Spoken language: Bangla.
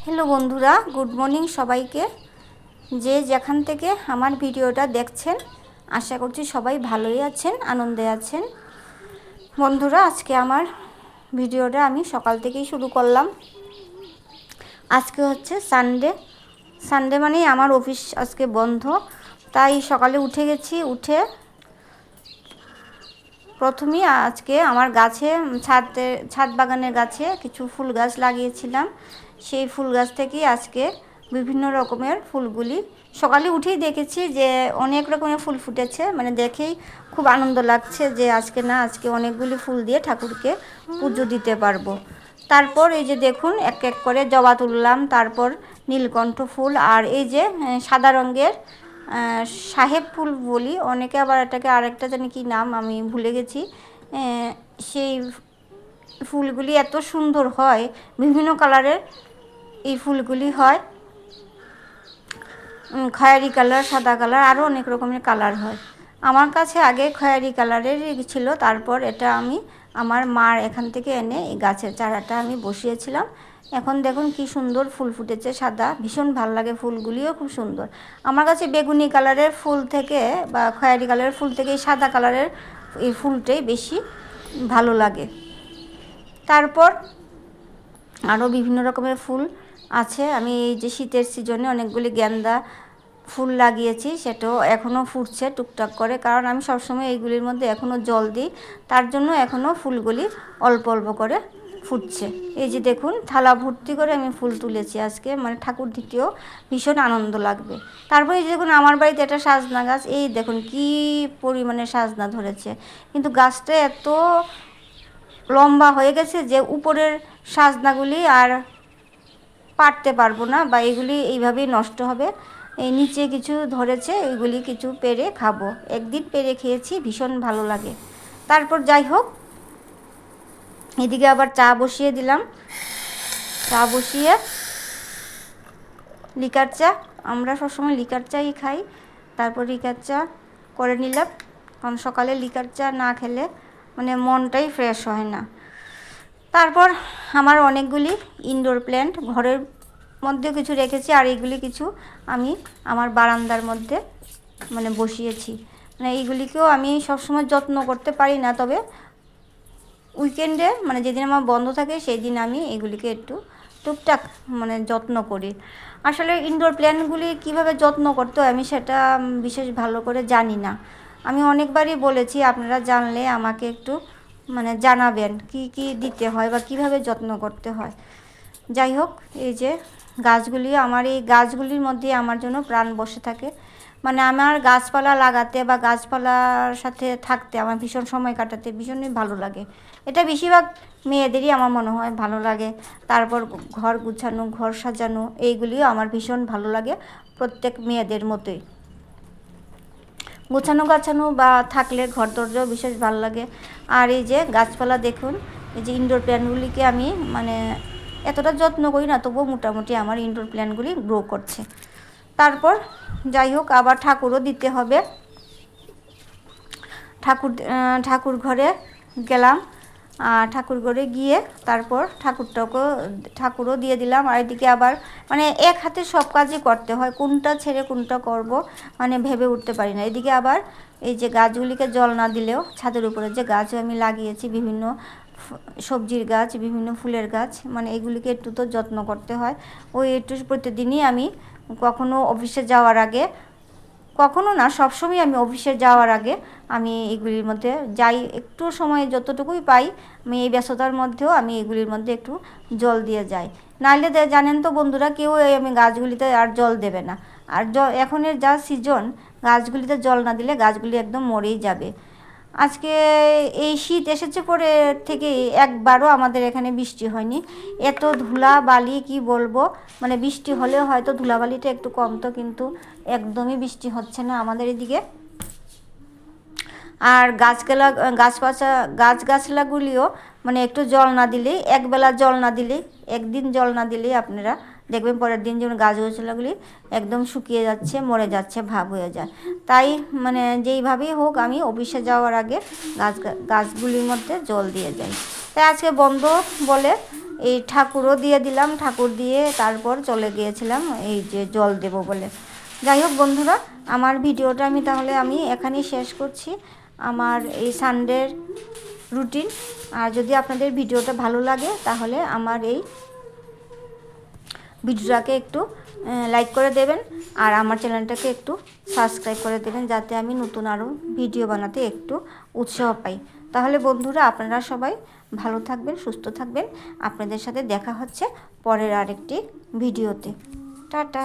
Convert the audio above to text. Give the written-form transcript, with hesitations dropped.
হ্যালো বন্ধুরা, গুড মর্নিং সবাইকে। যে যেখান থেকে আমার ভিডিওটা দেখছেন, আশা করছি সবাই ভালোই আছেন, আনন্দে আছেন। বন্ধুরা, আজকে আমার ভিডিওটা আমি সকাল থেকেই শুরু করলাম। আজকে হচ্ছে সানডে মানেই আমার অফিস আজকে বন্ধ। তাই সকালে উঠে গেছি। উঠে প্রথমেই আজকে আমার গাছে ছাদ বাগানের গাছে কিছু ফুল গাছ লাগিয়েছিলাম। সেই ফুল গাছ থেকেই আজকে বিভিন্ন রকমের ফুলগুলি সকালে উঠেই দেখেছি যে অনেক রকমের ফুল ফুটেছে। মানে দেখেই খুব আনন্দ লাগছে যে আজকে অনেকগুলি ফুল দিয়ে ঠাকুরকে পুজো দিতে পারবো। তারপর এই যে দেখুন, এক এক করে জবা তুললাম, তারপর নীলকণ্ঠ ফুল, আর এই যে সাদা রঙের সাহেব ফুল বলি, অনেকে আবার এটাকে আরেকটা জানি কি নাম, আমি ভুলে গেছি। সেই ফুলগুলি এত সুন্দর হয়, বিভিন্ন কালারের এই ফুলগুলি হয়, খয়েরি কালার, সাদা কালার, আরও অনেক রকমের কালার হয়। আমার কাছে আগে খয়েরি কালারের ছিল, তারপর এটা আমি আমার মার এখান থেকে এনে এই গাছের চারাটা আমি বসিয়েছিলাম। এখন দেখুন কি সুন্দর ফুল ফুটেছে, সাদা, ভীষণ ভালো লাগে, ফুলগুলিও খুব সুন্দর। আমার কাছে বেগুনি কালারের ফুল থেকে বা খয়েরি কালারের ফুল থেকে এই সাদা কালারের এই ফুলটাই বেশি ভালো লাগে। তারপর আরও বিভিন্ন রকমের ফুল আছে। আমি এই যে শীতের সিজনে অনেকগুলি গেন্দা ফুল লাগিয়েছি, সেটাও এখনও ফুটছে টুকটাক করে, কারণ আমি সবসময় এইগুলির মধ্যে এখনও জল দিই, তার জন্য এখনও ফুলগুলি অল্প অল্প করে ফুটছে। এই যে দেখুন, থালা ভর্তি করে আমি ফুল তুলেছি আজকে, মানে ঠাকুর দিতেও ভীষণ আনন্দ লাগবে। তারপরে এই যে দেখুন, আমার বাড়িতে একটা সাজনা গাছ, এই দেখুন কি পরিমাণে সাজনা ধরেছে, কিন্তু গাছটা এত লম্বা হয়ে গেছে যে উপরের সাজনাগুলি আর পারতে পারবো না, বা এগুলি এইভাবেই নষ্ট হবে। এই নিচে কিছু ধরেছে, এইগুলি কিছু পেরে খাবো। একদিন পেরে খেয়েছি, ভীষণ ভালো লাগে। তারপর যাই হোক, এদিকে আবার চা বসিয়ে দিলাম। চা বসিয়ে লিকার চা, আমরা সবসময় লিকার চাই খাই, তারপর লিকার চা করে নিলাম, কারণ সকালে লিকার চা না খেলে মানে মনটাই ফ্রেশ হয় না। তারপর আমার অনেকগুলি ইনডোর প্ল্যান্ট ঘরের মধ্যে কিছু রেখেছি, আর এইগুলি কিছু আমি আমার বারান্দার মধ্যে মানে বসিয়েছি। মানে এইগুলিকেও আমি সবসময় যত্ন করতে পারি না, তবে উইকেন্ডে মানে যেদিন আমার বন্ধ থাকে সেই দিন আমি এগুলিকে একটু টুকটাক মানে যত্ন করি। আসলে ইনডোর প্ল্যান্টগুলি কীভাবে যত্ন করতে হয় আমি সেটা বিশেষ ভালো করে জানি না। আমি অনেকবারই বলেছি, আপনারা জানলে আমাকে একটু মানে জানাবেন কি কি দিতে হয় বা কিভাবে যত্ন করতে হয়। যাই হোক, এই যে গাছগুলি, আমার এই গাছগুলির মধ্যে আমার জন্য প্রাণ বসে থাকে। মানে আমার গাছপালা লাগাতে বা গাছপালার সাথে থাকতে আমার ভীষণ সময় কাটাতে ভীষণই ভালো লাগে। এটা বেশিরভাগ মেয়েদেরই আমার মনে হয় ভালো লাগে। তারপর ঘর গুছানো, ঘর সাজানো, এইগুলিও আমার ভীষণ ভালো লাগে, প্রত্যেক মেয়েদের মতোই। গোছানো গাছানো বা থাকলে ঘর দরজাও বিশেষ ভালো লাগে। আর এই যে গাছপালা দেখুন, এই যে ইনডোর প্ল্যান্টগুলিকে আমি মানে এতটা যত্ন করি না, তবুও মোটামুটি আমার ইনডোর প্ল্যান্টগুলি গ্রো করছে। তারপর যাই হোক, আবার ঠাকুরও দিতে হবে। ঠাকুর ঘরে গেলাম, ঠাকুর ঘরে গিয়ে তারপর ঠাকুরও দিয়ে দিলাম। আর এদিকে আবার মানে এক হাতে সব কাজই করতে হয়, কোনটা ছেড়ে কোনটা করব মানে ভেবে উঠতে পারি না। এদিকে আবার এই যে গাছগুলিকে জল না দিলেও, ছাদের উপরে যে গাছ আমি লাগিয়েছি, বিভিন্ন সবজির গাছ, বিভিন্ন ফুলের গাছ, মানে এগুলিকে একটু তো যত্ন করতে হয়। ওই একটু প্রতিদিনই আমি কখনো অফিসে যাওয়ার আগে, কখনো না সবসময় আমি অফিসে যাওয়ার আগে আমি এগুলির মধ্যে যাই, একটু সময় যতটুকুই পাই আমি এই ব্যস্ততার মধ্যেও আমি এগুলির মধ্যে একটু জল দিয়ে যাই। নাহলে জানেন তো বন্ধুরা, কেউ আমি গাছগুলিতে আর জল দেবে না। আর এখনের যা সিজন, গাছগুলিতে জল না দিলে গাছগুলি একদম মরেই যাবে। আজকে এই শীত এসেছে পরে থেকে একবারও আমাদের এখানে বৃষ্টি হয়নি। এত ধুলা বালি কি বলবো, মানে বৃষ্টি হলেও হয়তো ধুলাবালিটা একটু কমতো, কিন্তু একদমই বৃষ্টি হচ্ছে না আমাদের এদিকে। আর গাছগাছলাগুলিও মানে একটু জল না দিলেই, একবেলা জল না দিলেই, একদিন জল না দিলেই আপনারা দেখবেন পরের দিন যেমন গাছগাছলাগুলি একদম শুকিয়ে যাচ্ছে, মরে যাচ্ছে ভাব হয়ে যায়। তাই মানে যেইভাবেই হোক আমি অফিসে যাওয়ার আগে গাছগুলির মধ্যে জল দিয়ে যাই। তাই আজকে বন্ধ বলে এই ঠাকুরও দিয়ে দিলাম, ঠাকুর দিয়ে তারপর চলে গিয়েছিলাম এই যে জল দেব বলে। যাই হোক বন্ধুরা, আমার ভিডিওটা আমি এখানেই শেষ করছি, আমার এই সানডের রুটিন। আর যদি আপনাদের ভিডিওটা ভালো লাগে তাহলে আমার এই ভিডিওটাকে একটু লাইক করে দেবেন আর আমার চ্যানেলটাকে একটু সাবস্ক্রাইব করে দেবেন, যাতে আমি নতুন আরও ভিডিও বানাতে একটু উৎসাহ পাই। তাহলে বন্ধুরা, আপনারা সবাই ভালো থাকবেন, সুস্থ থাকবেন। আপনাদের সাথে দেখা হচ্ছে পরের আরেকটি ভিডিওতে। টাটা।